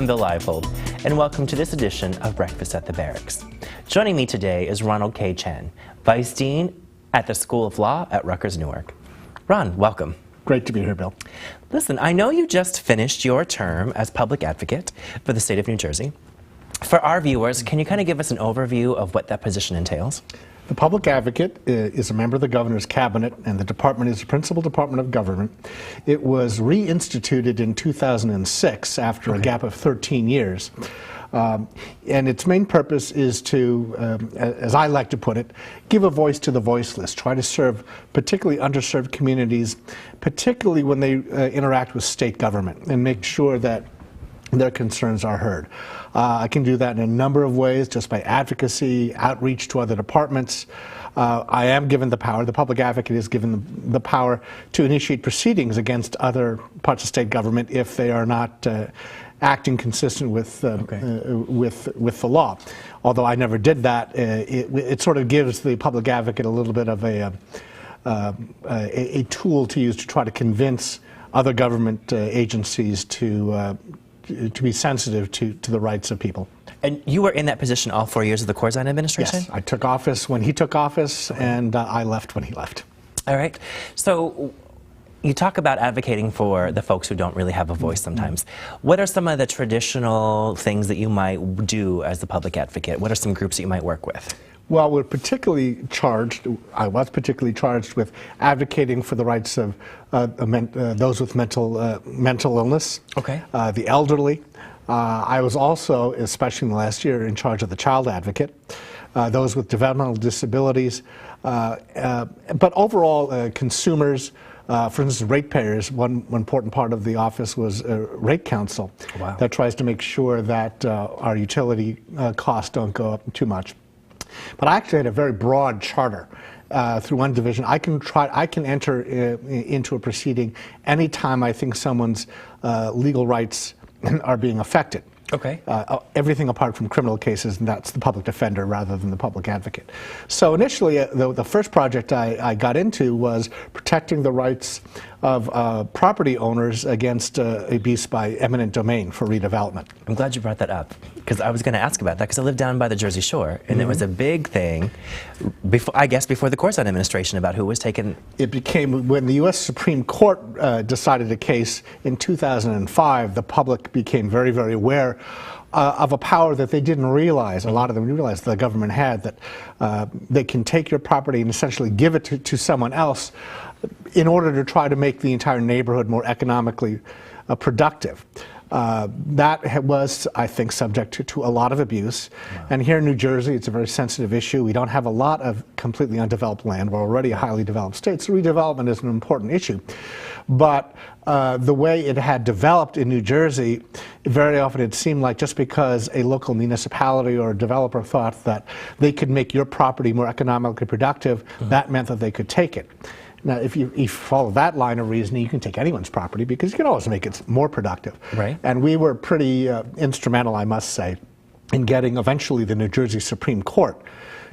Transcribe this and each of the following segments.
I'm Bill Leipold, and welcome to this edition of Breakfast at the Barracks. Joining me today is Ronald K. Chen, Vice Dean at the School of Law at Rutgers, Newark. Ron, welcome. Great to be here, Bill. Listen, I know you just finished your term as public advocate for the state of New Jersey. For our viewers, can you kind of give us an overview of what that position entails? The public advocate is a member of the governor's cabinet, and the department is the principal department of government. It was reinstituted in 2006 after a gap of 13 years. And its main purpose is to, as I like to put it, give a voice to the voiceless, try to serve particularly underserved communities, particularly when they interact with state government, and make sure that their concerns are heard. I can do that in a number of ways, just by advocacy, outreach to other departments. I am given the power, the public advocate is given the power to initiate proceedings against other parts of state government if they are not acting consistent with the law. Although I never did that, it sort of gives the public advocate a little bit of a tool to use to try to convince other government agencies to be sensitive to the rights of people. And you were in that position all 4 years of the Corzine administration? Yes, I took office when he took office, and I left when he left. All right. So you talk about advocating for the folks who don't really have a voice sometimes. What are some of the traditional things that you might do as the public advocate? What are some groups that you might work with? Well, I was particularly charged with advocating for the rights of those with mental illness, the elderly. I was also, especially in the last year, in charge of the child advocate, those with developmental disabilities, but overall consumers. For instance, ratepayers, one important part of the office was a rate council that tries to make sure that our utility costs don't go up too much. But I actually had a very broad charter through one division. I can enter into a proceeding anytime I think someone's legal rights are being affected. Okay. Everything apart from criminal cases, and that's the public defender rather than the public advocate. So initially, the first project I got into was protecting the rights of property owners against abuse by eminent domain for redevelopment. I'm glad you brought that up, because I was going to ask about that, because I live down by the Jersey Shore, and it was a big thing, I guess before the Corzine administration, about who was taken. It became, when the U.S. Supreme Court decided a case in 2005, the public became very, very aware of a power that they didn't realize, a lot of them realized the government had, that they can take your property and essentially give it to someone else in order to try to make the entire neighborhood more economically productive. That was, I think, subject to a lot of abuse. And here in New Jersey, it's a very sensitive issue. We don't have a lot of completely undeveloped land. We're already a highly developed state, so redevelopment is an important issue. But the way it had developed in New Jersey, very often it seemed like just because a local municipality or a developer thought that they could make your property more economically productive, that meant that they could take it. Now, if you follow that line of reasoning, you can take anyone's property because you can always make it more productive. Right. And we were pretty instrumental, I must say, in getting eventually the New Jersey Supreme Court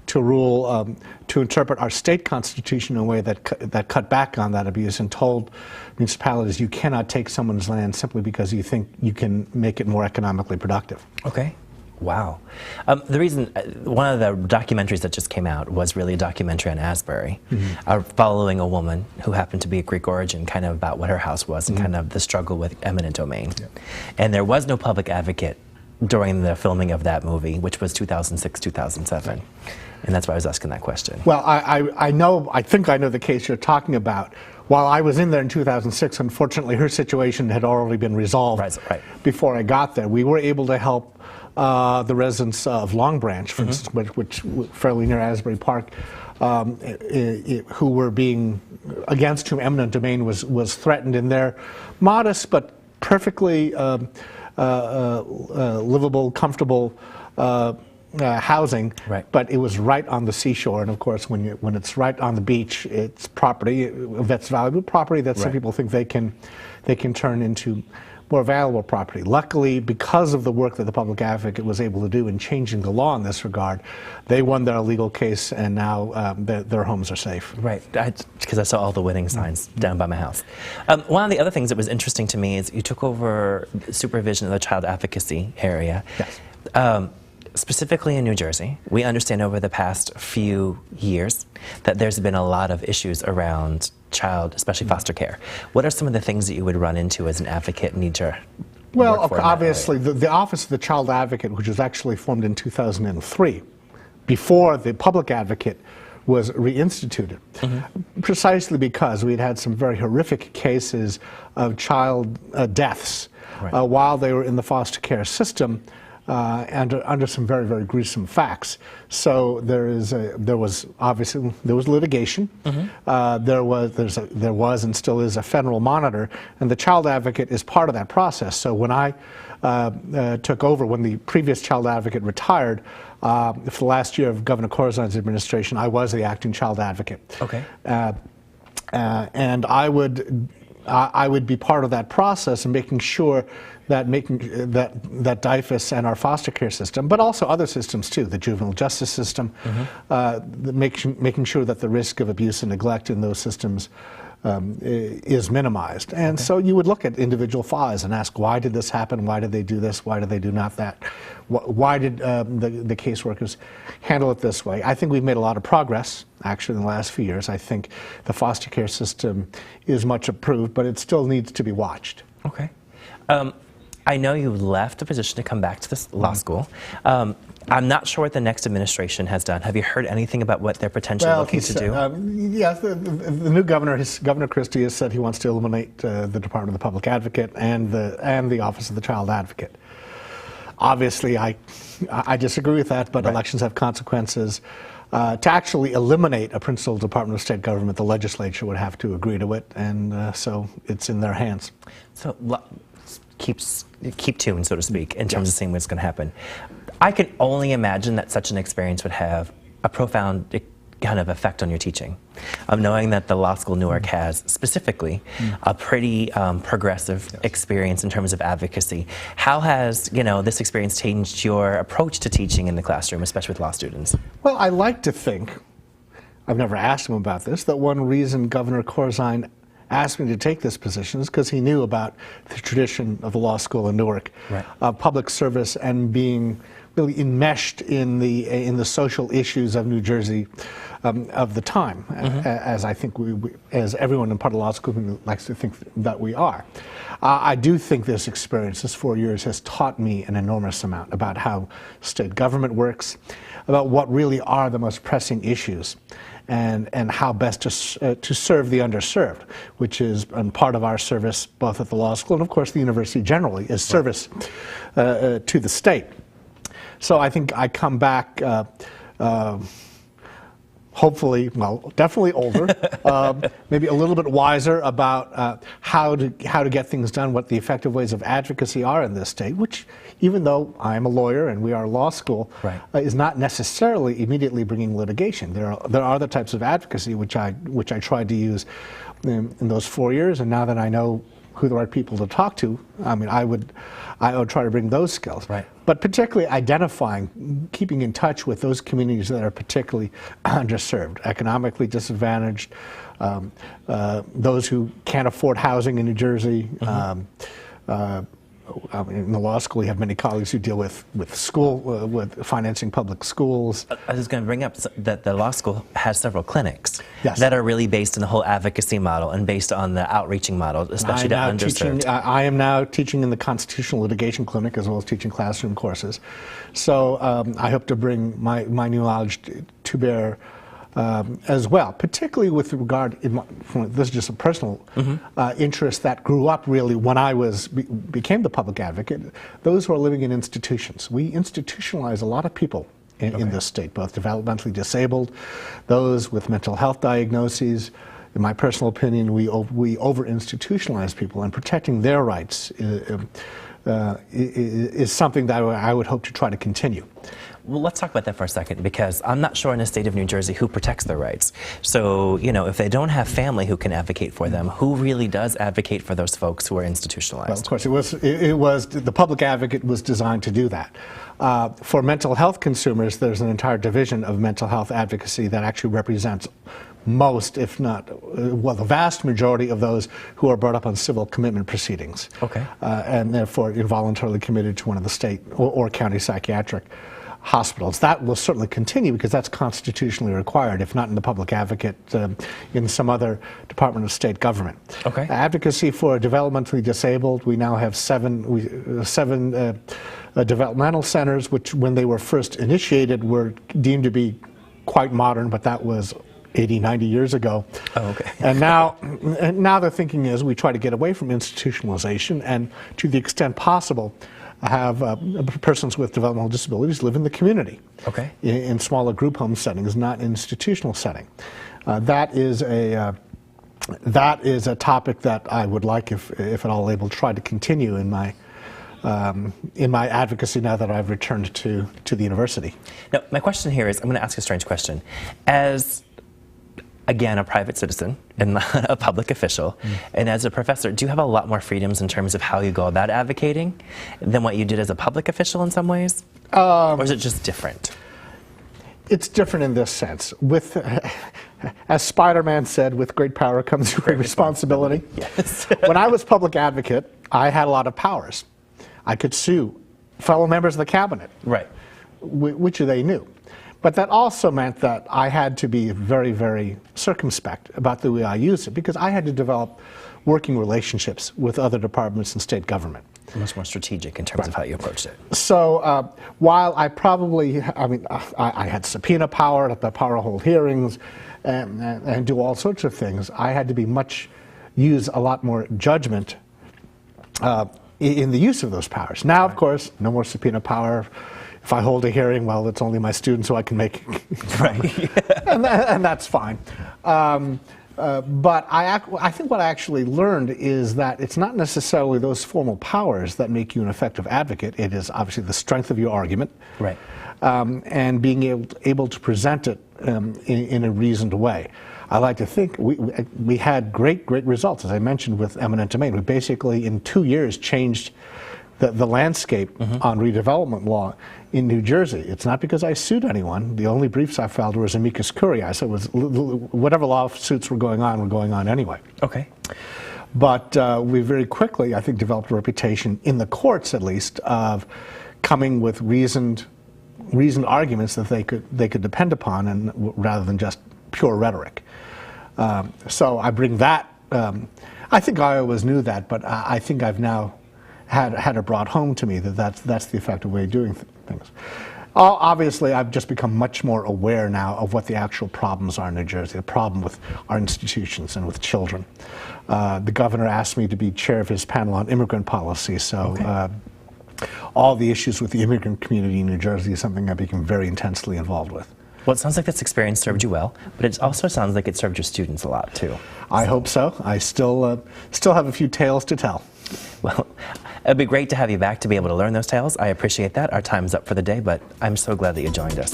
to rule, to interpret our state constitution in a way that cut back on that abuse and told municipalities you cannot take someone's land simply because you think you can make it more economically productive. Okay. Wow. The reason, one of the documentaries that just came out was really a documentary on Asbury, following a woman who happened to be of Greek origin, kind of about what her house was and kind of the struggle with eminent domain. And there was no public advocate during the filming of that movie, which was 2006, 2007. And that's why I was asking that question. Well, I think I know the case you're talking about. While I was in there in 2006, unfortunately, her situation had already been resolved before I got there. We were able to help the residents of Long Branch, for instance, which fairly near Asbury Park, who were being, against whom eminent domain was threatened in their modest but perfectly livable, comfortable housing, but it was right on the seashore, and of course when it's right on the beach, it's property that's valuable property that some people think they can turn into more valuable property. Luckily, because of the work that the public advocate was able to do in changing the law in this regard, they won their legal case, and now their homes are safe. Right, because I saw all the winning signs down by my house. One of the other things that was interesting to me is you took over supervision of the child advocacy area. Yes. Specifically in New Jersey, we understand over the past few years that there's been a lot of issues around child, especially foster care. What are some of the things that you would run into as an advocate and need to Well, work for obviously, the Office of the Child Advocate, which was actually formed in 2003, before the public advocate was reinstituted, precisely because we had had some very horrific cases of child deaths while they were in the foster care system. And under some very, very gruesome facts. So there was litigation. There was and still is a federal monitor, and the child advocate is part of that process. So when I took over, when the previous child advocate retired, for the last year of Governor Corzine's administration, I was the acting child advocate. Okay. And I would be part of that process and making sure that DIFAS and our foster care system, but also other systems too, the juvenile justice system, making sure that the risk of abuse and neglect in those systems is minimized. And so you would look at individual files and ask, why did this happen? Why did they do this? Why did they do not that? Why did the caseworkers handle it this way? I think we've made a lot of progress, actually, in the last few years. I think the foster care system is much improved, but it still needs to be watched. Okay. I know you left the position to come back to this law school. I'm not sure what the next administration has done. Have you heard anything about what they're potentially looking to do? Yes, the new governor, Governor Christie, has said he wants to eliminate the Department of the Public Advocate and the Office of the Child Advocate. Obviously, I disagree with that, but elections have consequences. To actually eliminate a principal Department of State government, the legislature would have to agree to it, and so it's in their hands. So keep tuned, so to speak, in terms of seeing what's going to happen. I can only imagine that such an experience would have a profound kind of effect on your teaching, of knowing that the law school Newark has specifically a pretty progressive experience in terms of advocacy. How has this experience changed your approach to teaching in the classroom, especially with law students? Well, I like to think, I've never asked him about this, that one reason Governor Corzine asked me to take this position is because he knew about the tradition of the law school in Newark, public service, and being really enmeshed in the social issues of New Jersey of the time, as I think as everyone in part of law school likes to think that we are. I do think this experience, this 4 years, has taught me an enormous amount about how state government works, about what really are the most pressing issues, and how best to serve the underserved, which is part of our service both at the law school and of course the university generally is service to the state. So I think I come back hopefully, well, definitely older, maybe a little bit wiser about how to get things done, what the effective ways of advocacy are in this state, which, even though I'm a lawyer and we are a law school, is not necessarily immediately bringing litigation. There are other types of advocacy which I tried to use in those 4 years, and now that I know who the right people to talk to, I mean, I would try to bring those skills. But particularly identifying, keeping in touch with those communities that are particularly underserved, economically disadvantaged, those who can't afford housing in New Jersey. In the law school, we have many colleagues who deal with with financing public schools. I was going to bring up that the law school has several clinics that are really based on the whole advocacy model and based on the outreaching model, especially to underserved. I am now teaching in the constitutional litigation clinic as well as teaching classroom courses. So I hope to bring my new knowledge to bear as well, particularly with regard, this is just a personal interest that grew up really when I became the public advocate, those who are living in institutions. We institutionalize a lot of people in this state, both developmentally disabled, those with mental health diagnoses. In my personal opinion, we over-institutionalize people, and protecting their rights is something that I would hope to try to continue. well, let's talk about that for a second, because I'm not sure in the state of New Jersey who protects their rights. So, you know, if they don't have family who can advocate for them, who really does advocate for those folks who are institutionalized? Well, of course, the public advocate was designed to do that. For mental health consumers, there's an entire division of mental health advocacy that actually represents most, if not, well, the vast majority of those who are brought up on civil commitment proceedings. Okay. And therefore involuntarily committed to one of the state or county psychiatric hospitals. That will certainly continue because that's constitutionally required, if not in the public advocate, in some other department of state government. Okay. Advocacy for developmentally disabled, we now have seven developmental centers, which when they were first initiated were deemed to be quite modern, but that was 80, 90 years ago. Oh, okay. And now the thinking is we try to get away from institutionalization and, to the extent possible, have persons with developmental disabilities live in the community. Okay. In smaller group home settings, not institutional setting. That is a topic that I would like, if at all able, to try to continue in my advocacy now that I've returned to the university. Now, my question here is, I'm going to ask a strange question. As, again, a private citizen and not a public official, and as a professor, do you have a lot more freedoms in terms of how you go about advocating than what you did as a public official in some ways? Or is it just different? It's different in this sense. With, as Spider-Man said, with great power comes great responsibility. Yes. When I was public advocate, I had a lot of powers. I could sue fellow members of the cabinet, Right. Which they knew. But that also meant that I had to be very, very circumspect about the way I used it, because I had to develop working relationships with other departments in state government. Much more strategic in terms of how you approached it. So while I probably, I had subpoena power, the power to hold hearings, and do all sorts of things, I had to use a lot more judgment in the use of those powers. Now, of course, no more subpoena power. If I hold a hearing, well, it's only my students who I can make, Right. and that's fine. But I think what I actually learned is that it's not necessarily those formal powers that make you an effective advocate. It is obviously the strength of your argument, Right. And being able to present it in a reasoned way. I like to think we had great results, as I mentioned, with eminent domain. We basically, in 2 years, changed the landscape on redevelopment law in New Jersey. It's not because I sued anyone. The only briefs I filed were as amicus curiae, so it was whatever lawsuits were going on anyway. Okay. But we very quickly, I think, developed a reputation, in the courts at least, of coming with reasoned arguments that they could depend upon, and rather than just pure rhetoric. So I bring that. I think I always knew that, but I think I've now had it brought home to me that that's the effective way of doing things. Obviously, I've just become much more aware now of what the actual problems are in New Jersey, the problem with our institutions and with children. The governor asked me to be chair of his panel on immigrant policy, so all the issues with the immigrant community in New Jersey is something I became very intensely involved with. Well, it sounds like this experience served you well, but it also sounds like it served your students a lot, too. I hope so. I still have a few tales to tell. Well, it'd be great to have you back to be able to learn those tales. I appreciate that. Our time's up for the day, but I'm so glad that you joined us.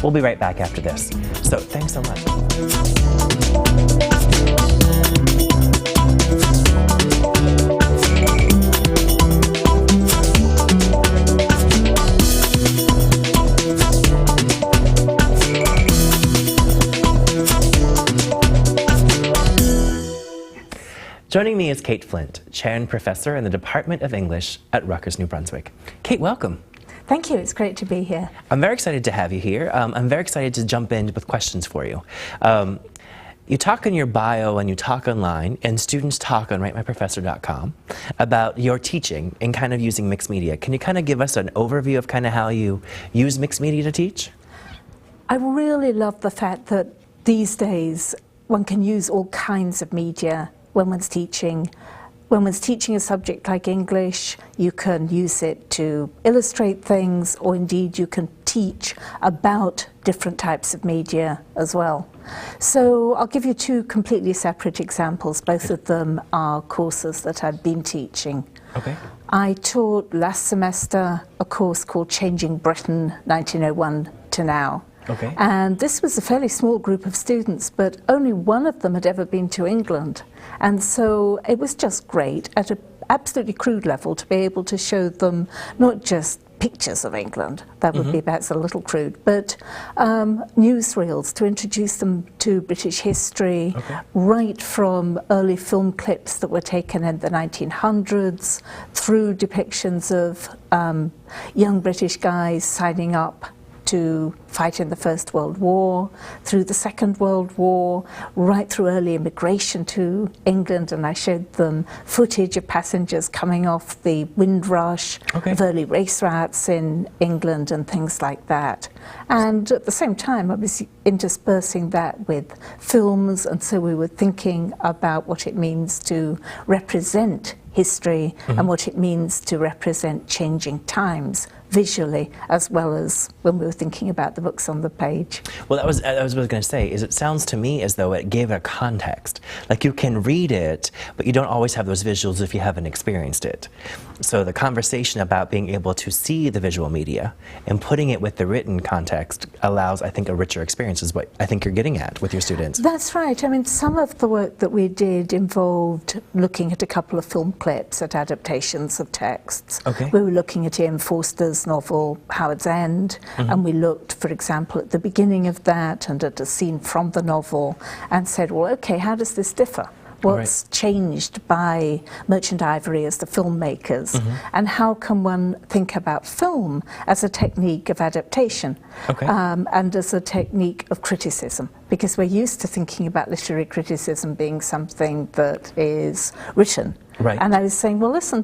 We'll be right back after this. So thanks so much. Joining me is Kate Flint, Chair and Professor in the Department of English at Rutgers, New Brunswick. Kate, welcome. Thank you. It's great to be here. I'm very excited to have you here. I'm very excited to jump in with questions for you. You talk in your bio and you talk online, and students talk on ratemyprofessor.com about your teaching and kind of using mixed media. Can you kind of give us an overview of kind of how you use mixed media to teach? I really love the fact that these days one can use all kinds of media when one's teaching. When one's teaching a subject like English, you can use it to illustrate things, or indeed you can teach about different types of media as well. So I'll give you two completely separate examples. Both of them are courses that I've been teaching Okay. I taught last semester a course called Changing Britain 1901 to Now. Okay. And this was a fairly small group of students, but only one of them had ever been to England. And so it was just great at an absolutely crude level to be able to show them not just pictures of England, that would be perhaps a little crude, but newsreels to introduce them to British history, right from early film clips that were taken in the 1900s, through depictions of young British guys signing up to fight in the First World War, through the Second World War, right through early immigration to England, and I showed them footage of passengers coming off the Windrush, of early race riots in England and things like that. And at the same time, I was interspersing that with films, and so we were thinking about what it means to represent history and what it means to represent changing times visually, as well as when we were thinking about the books on the page. Well, I was going to say, is it sounds to me as though it gave a context. Like you can read it, but you don't always have those visuals if you haven't experienced it. So the conversation about being able to see the visual media and putting it with the written context allows, I think, a richer experience is what I think you're getting at with your students. That's right. I mean, some of the work that we did involved looking at a couple of film clips at adaptations of texts. Okay. We were looking at Ian Forster's novel Howard's End, and we looked, for example, at the beginning of that and at a scene from the novel and said, well, okay, how does this differ? What's changed by Merchant Ivory as the filmmakers, and how can one think about film as a technique of adaptation and as a technique of criticism? Because we're used to thinking about literary criticism being something that is written. And I was saying, well, listen,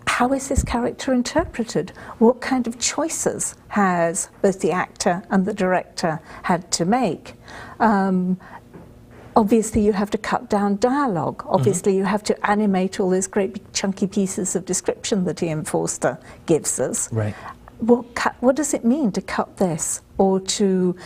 how is this character interpreted? What kind of choices has both the actor and the director had to make? Obviously, you have to cut down dialogue. Obviously, you have to animate all those great big chunky pieces of description that Ian Forster gives us. What does it mean to cut this, or to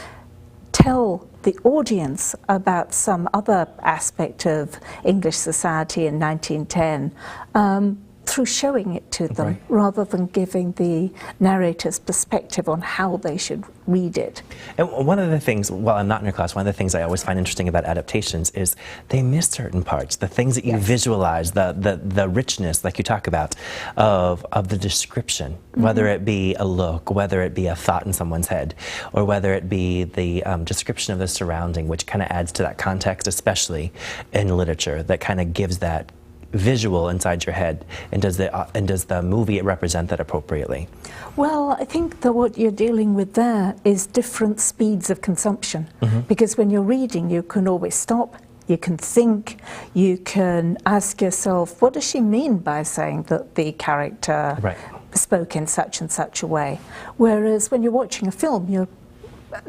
tell the audience about some other aspect of English society in 1910 through showing it to them, rather than giving the narrator's perspective on how they should read it. And one of the things, while I'm not in your class, one of the things I always find interesting about adaptations is they miss certain parts, the things that you visualize, the richness, like you talk about, of the description, whether it be a look, whether it be a thought in someone's head, or whether it be the description of the surrounding, which kind of adds to that context, especially in literature, that kind of gives that visual inside your head, and does the movie represent that appropriately? Well, I think that what you're dealing with there is different speeds of consumption, because when you're reading, you can always stop, you can think, you can ask yourself, what does she mean by saying that the character spoke in such and such a way? Whereas when you're watching a film, you're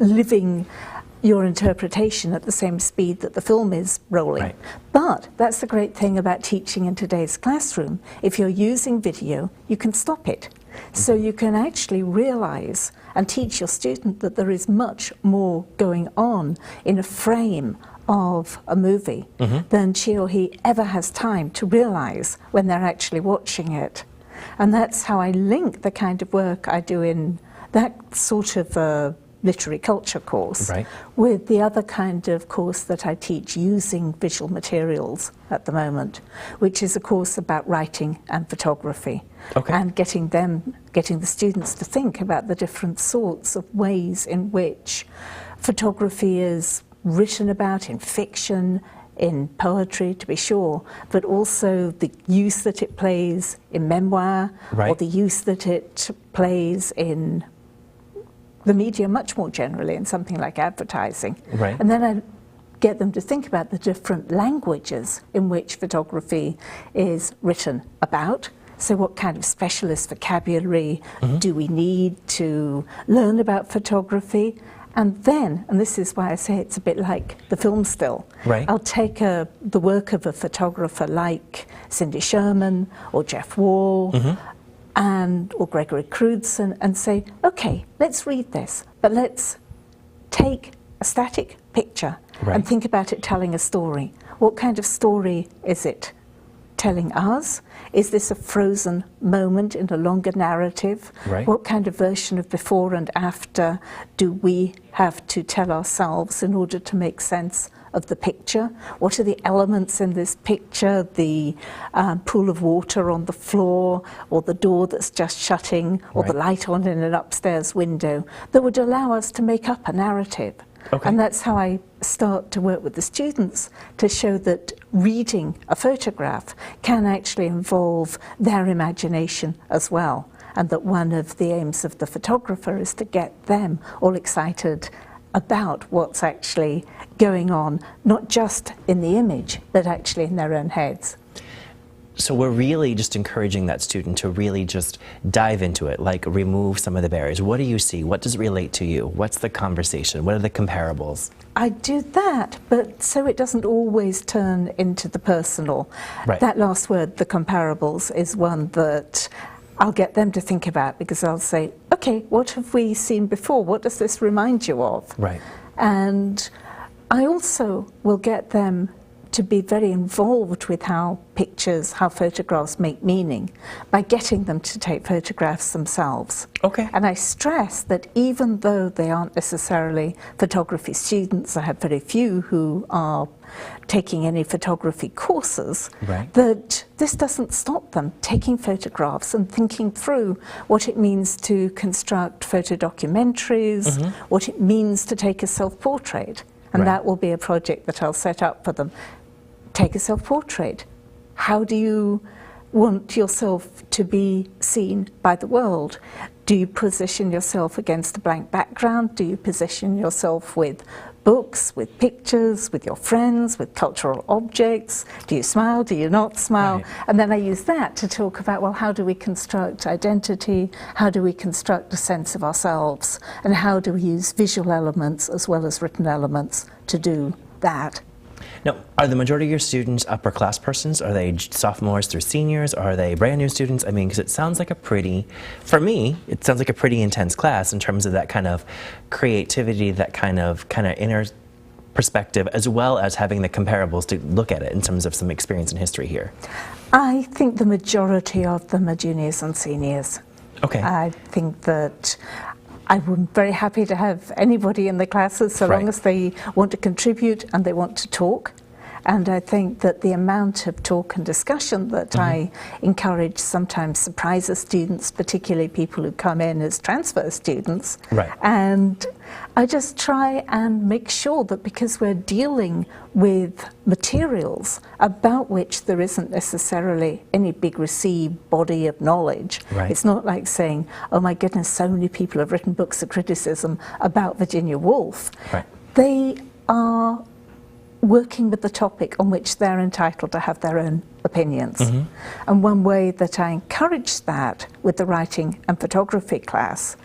living your interpretation at the same speed that the film is rolling. But that's the great thing about teaching in today's classroom. If you're using video, you can stop it. So you can actually realize and teach your student that there is much more going on in a frame of a movie than she or he ever has time to realize when they're actually watching it. And that's how I link the kind of work I do in that sort of literary culture course with the other kind of course that I teach using visual materials at the moment, which is a course about writing and photography, and getting the students to think about the different sorts of ways in which photography is written about in fiction, in poetry, to be sure, but also the use that it plays in memoir, or the use that it plays in the media much more generally, in something like advertising. And then I get them to think about the different languages in which photography is written about. So what kind of specialist vocabulary do we need to learn about photography? And then, and this is why I say it's a bit like the film still, I'll take the work of a photographer like Cindy Sherman or Jeff Wall, or Gregory Crewdson, and say, okay, let's read this, but let's take a static picture and think about it telling a story. What kind of story is it telling us? Is this a frozen moment in a longer narrative? Right. What kind of version of before and after do we have to tell ourselves in order to make sense of the picture? What are the elements in this picture? The pool of water on the floor, or the door that's just shutting, or the light on in an upstairs window, that would allow us to make up a narrative. Okay. And that's how I start to work with the students, to show that reading a photograph can actually involve their imagination as well, and that one of the aims of the photographer is to get them all excited about what's actually going on, not just in the image, but actually in their own heads. So we're really just encouraging that student to really just dive into it, like remove some of the barriers. What do you see? What does it relate to you? What's the conversation? What are the comparables? I do that, but so it doesn't always turn into the personal. Right. That last word, the comparables, is one that I'll get them to think about, because I'll say, okay, what have we seen before? What does this remind you of? Right. And I also will get them to be very involved with how pictures, how photographs make meaning, by getting them to take photographs themselves. Okay. And I stress that even though they aren't necessarily photography students, I have very few who are taking any photography courses, Right. that this doesn't stop them taking photographs and thinking through what it means to construct photo documentaries, what it means to take a self-portrait. And Right. that will be a project that I'll set up for them. Take a self-portrait. How do you want yourself to be seen by the world? Do you position yourself against a blank background? Do you position yourself with books, with pictures, with your friends, with cultural objects? Do you smile? Do you not smile? Right. And then I use that to talk about, well, how do we construct identity? How do we construct a sense of ourselves? And how do we use visual elements as well as written elements to do that? Now, are the majority of your students upper class persons? Are they sophomores through seniors? Are they brand new students? I mean, because it sounds like a pretty, for me, it sounds like a pretty intense class in terms of that kind of creativity, that kind of inner perspective, as well as having the comparables to look at it in terms of some experience and history here. I think the majority of them are juniors and seniors. Okay. I think that I'm very happy to have anybody in the classes, so long as they want to contribute and they want to talk. And I think that the amount of talk and discussion that I encourage sometimes surprises students, particularly people who come in as transfer students. Right. And I just try and make sure that, because we're dealing with materials about which there isn't necessarily any big received body of knowledge. Right. It's not like saying, oh my goodness, so many people have written books of criticism about Virginia Woolf. Right. They are working with the topic on which they're entitled to have their own opinions. And one way that I encourage that with the writing and photography class,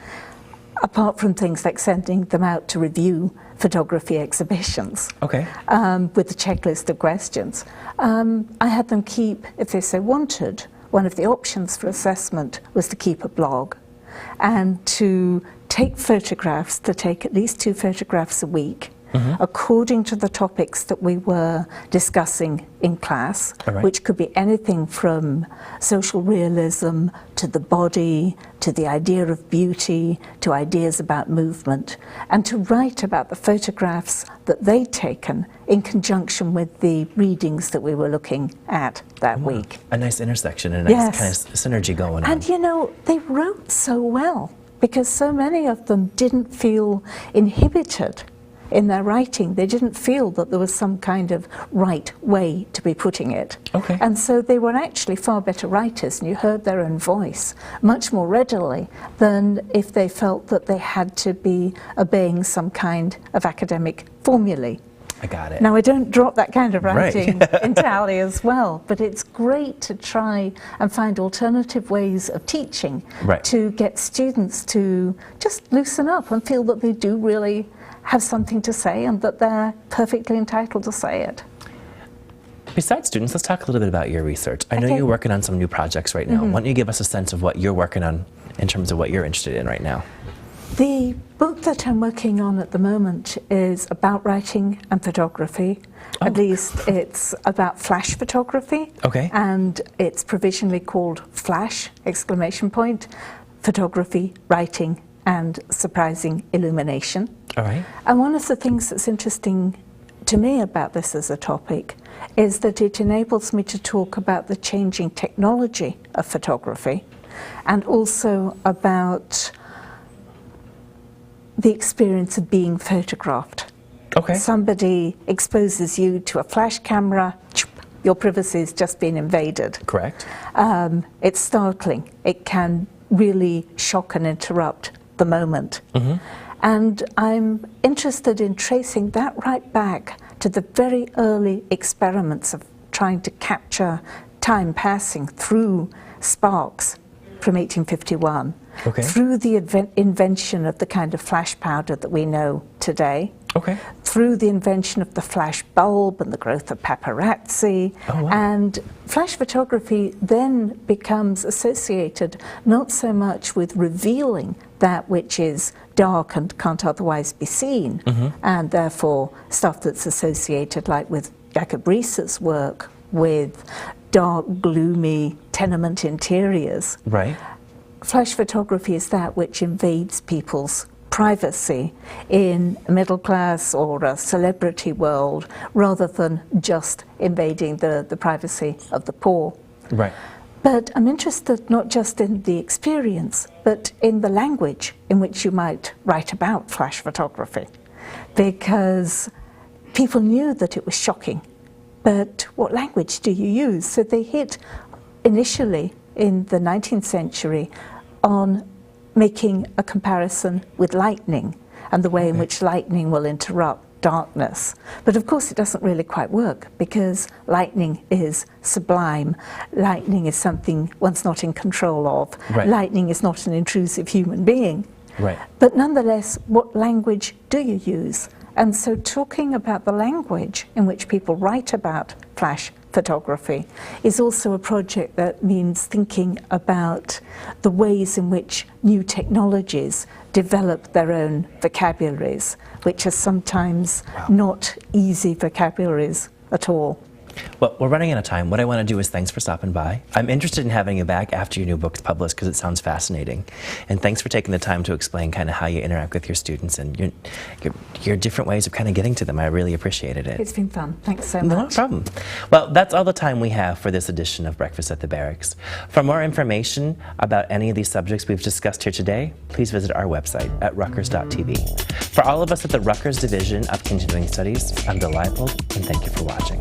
apart from things like sending them out to review photography exhibitions, Okay. with a checklist of questions, I had them keep, if they so wanted, one of the options for assessment was to keep a blog and to take photographs, to take at least 2 photographs a week, according to the topics that we were discussing in class, which could be anything from social realism to the body, to the idea of beauty, to ideas about movement, and to write about the photographs that they'd taken in conjunction with the readings that we were looking at that week. A nice intersection and a nice kind of synergy going on. And you know, they wrote so well, because so many of them didn't feel inhibited in their writing. They didn't feel that there was some kind of right way to be putting it. Okay. And so they were actually far better writers, and you heard their own voice much more readily than if they felt that they had to be obeying some kind of academic formulae. I got it. Now, I don't drop that kind of writing entirely as well, but it's great to try and find alternative ways of teaching to get students to just loosen up and feel that they do really have something to say and that they're perfectly entitled to say it. Besides students, let's talk a little bit about your research. I know you're working on some new projects right now. Why don't you give us a sense of what you're working on in terms of what you're interested in right now? The book that I'm working on at the moment is about writing and photography. Oh. At least it's about flash photography. Okay. And it's provisionally called Flash, exclamation point, photography, writing, and surprising illumination. All right. And one of the things that's interesting to me about this as a topic is that it enables me to talk about the changing technology of photography and also about the experience of being photographed. Okay. Somebody exposes you to a flash camera, your privacy has just been invaded. Correct. It's startling. It can really shock and interrupt the moment. Mm-hmm. And I'm interested in tracing that right back to the very early experiments of trying to capture time passing through sparks from 1851, Okay. through the invention of the kind of flash powder that we know today, Okay. through the invention of the flash bulb and the growth of paparazzi. Oh, wow. And flash photography then becomes associated not so much with revealing that which is dark and can't otherwise be seen, and therefore stuff that's associated like with Jacob Riis's work with dark, gloomy tenement interiors. Right. Flash photography is that which invades people's privacy in a middle class or a celebrity world rather than just invading the privacy of the poor. Right. But I'm interested not just in the experience, but in the language in which you might write about flash photography, because people knew that it was shocking, but what language do you use? So they hit initially in the 19th century on making a comparison with lightning and the way in which lightning will interrupt darkness. But of course it doesn't really quite work because lightning is sublime. Lightning is something one's not in control of. Right. Lightning is not an intrusive human being. Right. But nonetheless, what language do you use? And so talking about the language in which people write about flash photography is also a project that means thinking about the ways in which new technologies develop their own vocabularies, which are sometimes not easy vocabularies at all. Well, we're running out of time. What I want to do is thanks for stopping by. I'm interested in having you back after your new book's published because it sounds fascinating. And thanks for taking the time to explain kind of how you interact with your students and your different ways of kind of getting to them. I really appreciated it. It's been fun. Thanks so much. No problem. Well, that's all the time we have for this edition of Breakfast at the Barracks. For more information about any of these subjects we've discussed here today, please visit our website at rutgers.tv. For all of us at the Rutgers Division of Continuing Studies, I'm Bill Leipold, and thank you for watching.